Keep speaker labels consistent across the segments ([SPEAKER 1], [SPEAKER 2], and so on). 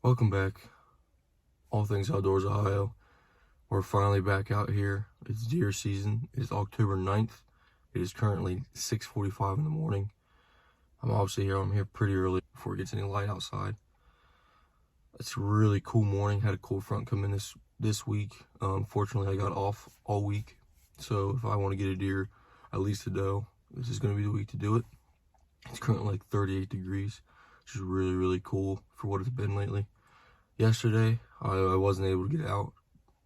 [SPEAKER 1] Welcome back, All Things Outdoors Ohio. We're finally back out here. It's deer season. It's October 9th. It is currently 6:45 in the morning. I'm here pretty early before it gets any light outside. It's a really cool morning. Had a cold front come in this week. Fortunately, I got off all week. So if I want to get a deer, at least a doe, this is going to be the week to do it. It's currently like 38 degrees, which is really, really cool for what it's been lately. Yesterday, I wasn't able to get out,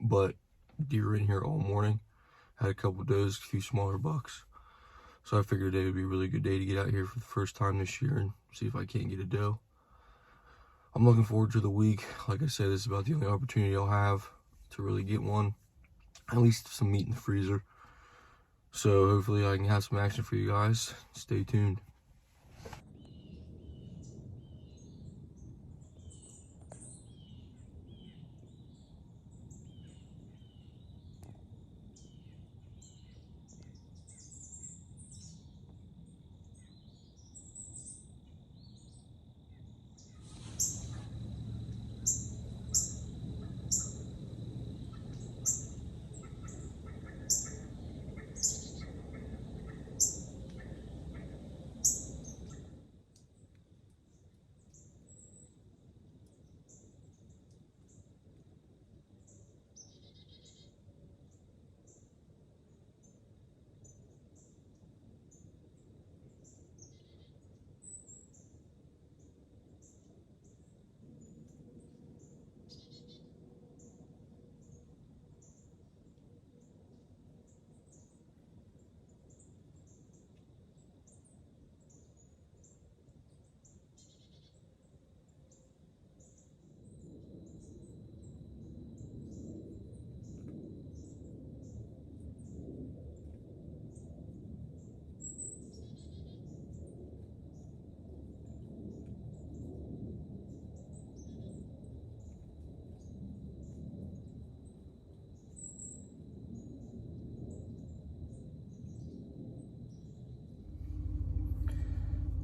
[SPEAKER 1] but deer were in here all morning. Had a couple does, a few smaller bucks. So I figured today would be a really good day to get out here for the first time this year and see if I can't get a doe. I'm looking forward to the week. Like I said, this is about the only opportunity I'll have to really get one. At least some meat in the freezer. So hopefully I can have some action for you guys. Stay tuned.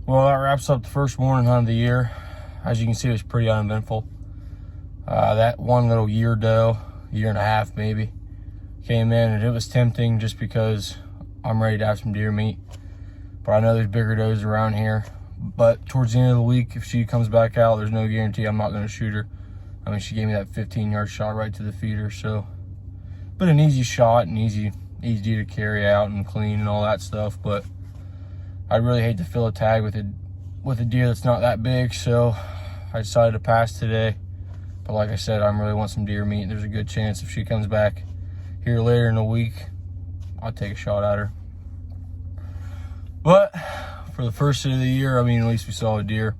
[SPEAKER 1] Well, that wraps up the first morning hunt of the year. As you can see, it was pretty uneventful. That one little year doe, year and a half maybe, came in, and it was tempting just because I'm ready to have some deer meat. But I know there's bigger does around here. But towards the end of the week, if she comes back out, there's no guarantee I'm not going to shoot her. I mean, she gave me that 15-yard shot right to the feeder, so. But an easy shot and easy to carry out and clean and all that stuff. But I really hate to fill a tag with a deer that's not that big, so I decided to pass today. But like I said, I really want some deer meat. There's a good chance if she comes back here later in the week, I'll take a shot at her. But for the first of the year, I mean, at least we saw a deer.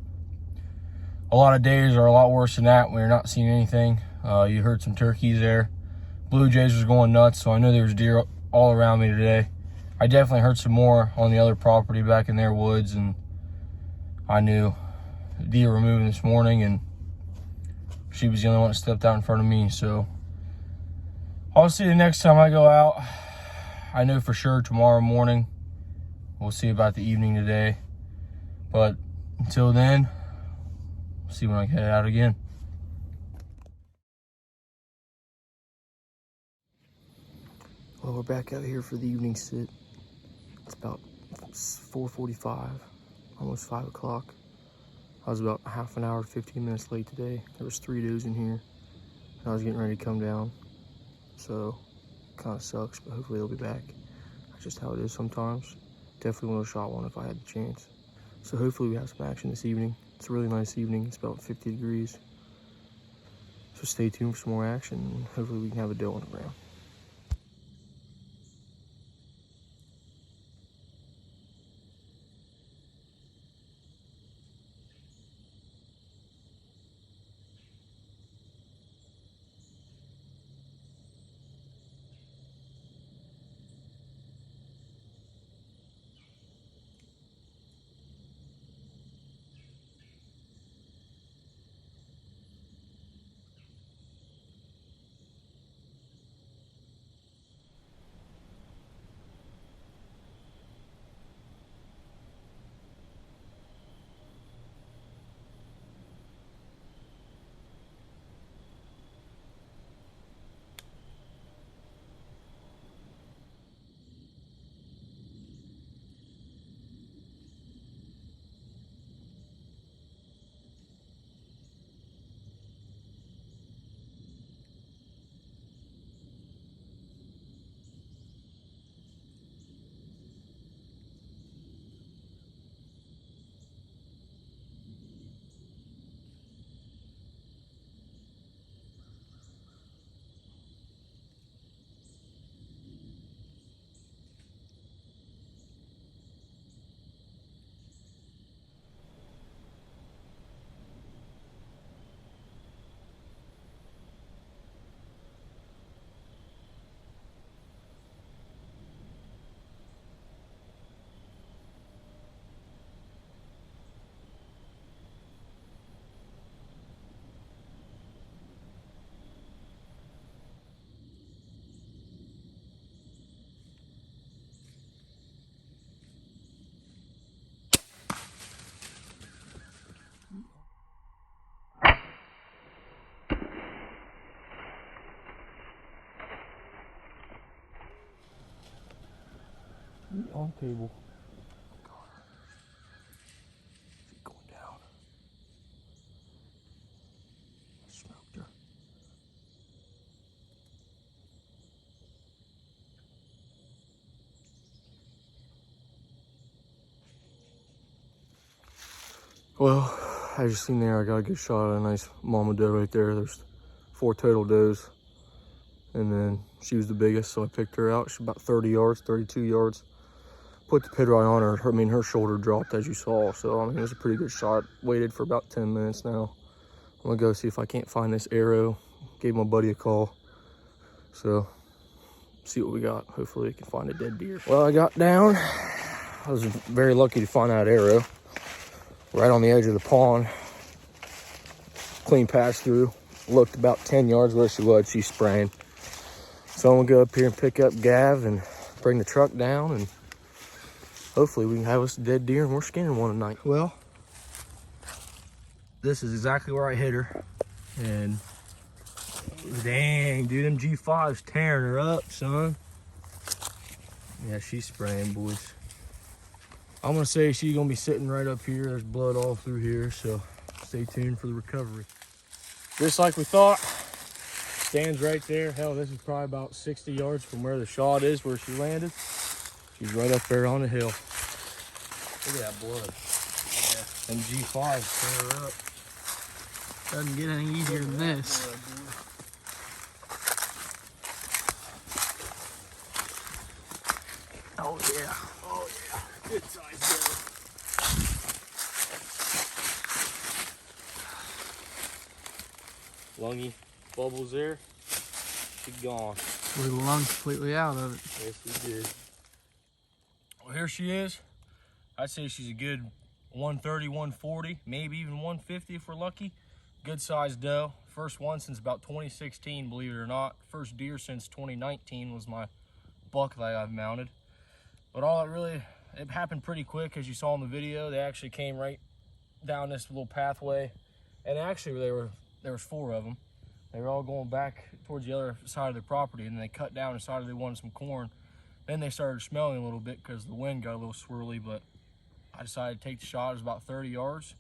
[SPEAKER 1] A lot of days are a lot worse than that. We're not seeing anything. You heard some turkeys there. Blue jays was going nuts, so I know there was deer all around me today. I definitely heard some more on the other property back in their woods, and I knew deer were moving this morning, and she was the only one that stepped out in front of me. So I'll see the next time I go out. I know for sure tomorrow morning. We'll see about the evening today. But until then, we'll see when I head out again. Well, we're back out here for the evening sit. It's about 4:45, almost 5 o'clock. I was about half an hour, 15 minutes late today. There was 3 does in here, and I was getting ready to come down. So, kind of sucks, but hopefully they'll be back. That's just how it is sometimes. Definitely would have shot one if I had the chance. So hopefully we have some action this evening. It's a really nice evening. It's about 50 degrees. So stay tuned for some more action, and hopefully we can have a doe on the ground. on table. She's going down. Smoked her. Well, as you seen there, I got a good shot at a nice mama doe right there. There's 4 total does. And then she was the biggest, so I picked her out. She's about 30 yards, 32 yards. Put the pit right on her. I mean, her shoulder dropped as you saw. So, I mean, it was a pretty good shot. Waited for about 10 minutes now. I'm gonna go see if I can't find this arrow. Gave my buddy a call. So, see what we got. Hopefully we can find a dead deer. Well, I got down. I was very lucky to find that arrow. Right on the edge of the pond. Clean pass through. Looked about 10 yards where she was. She's spraying. So I'm gonna go up here and pick up Gav and bring the truck down, and hopefully we can have us a dead deer and we're skinning one tonight. Well, this is exactly where I hit her. And dang, dude, them G5's tearing her up, son. Yeah, she's spraying, boys. I'm gonna say she's gonna be sitting right up here. There's blood all through here, so stay tuned for the recovery. Just like we thought, stands right there. Hell, this is probably about 60 yards from where the shot is, where she landed. She's right up there on the hill. Look at that blood. Yeah. And G5 tear her up.
[SPEAKER 2] Doesn't get any easier than this.
[SPEAKER 1] Oh yeah. Oh yeah. Good size doe. Lungy bubbles there. She's gone.
[SPEAKER 2] We lunged completely out of it.
[SPEAKER 1] Yes, we did. Well, here she is. I'd say she's a good 130, 140, maybe even 150 if we're lucky. Good sized doe. First one since about 2016, believe it or not. First deer since 2019 was my buck that I've mounted. But all it happened pretty quick, as you saw in the video. They actually came right down this little pathway, and actually there was 4 of them. They were all going back towards the other side of the property, and then they cut down and decided they wanted some corn. Then they started smelling a little bit because the wind got a little swirly, but I decided to take the shot. It was about 30 yards.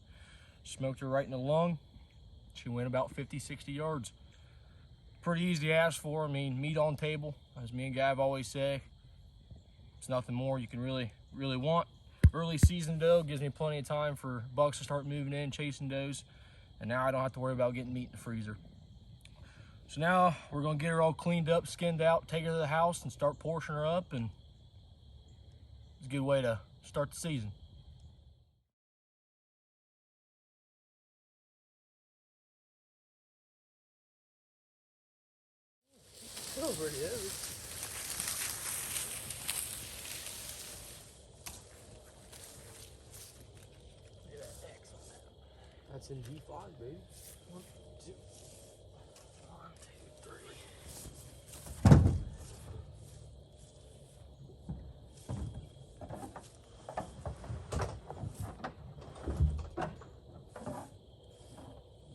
[SPEAKER 1] Smoked her right in the lung. She went about 50, 60 yards. Pretty easy to ask for. I mean, meat on table, as me and Gav always say. It's nothing more you can really want. Early season doe gives me plenty of time for bucks to start moving in, chasing does. And now I don't have to worry about getting meat in the freezer. So now we're gonna get her all cleaned up, skinned out, take her to the house and start portioning her up, and it's a good way to start the season. Oh, pretty heavy. Look at that X on that. That's in G5, baby. 1, 2, 1, 2, 3.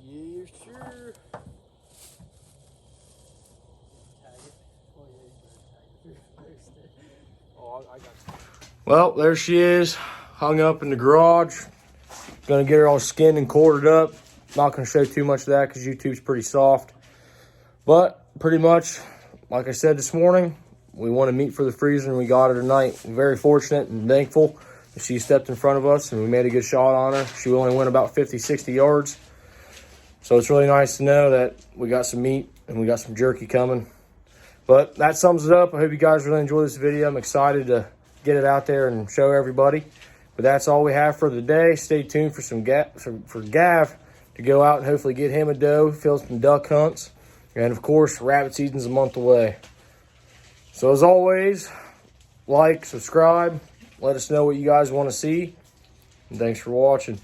[SPEAKER 1] Yeah, sure. Well, there she is, hung up in the garage. Gonna get her all skinned and quartered up. Not gonna show too much of that because YouTube's pretty soft. But pretty much, like I said this morning, we wanted meat for the freezer and we got her tonight. We're very fortunate and thankful that she stepped in front of us and we made a good shot on her. She only went about 50, 60 yards. So it's really nice to know that we got some meat and we got some jerky coming. But that sums it up. I hope you guys really enjoy this video. I'm excited to get it out there and show everybody. But that's all we have for the day. Stay tuned for for Gav to go out and hopefully get him a doe, fill some duck hunts. And of course, rabbit season's a month away. So as always, like, subscribe, let us know what you guys want to see. And thanks for watching.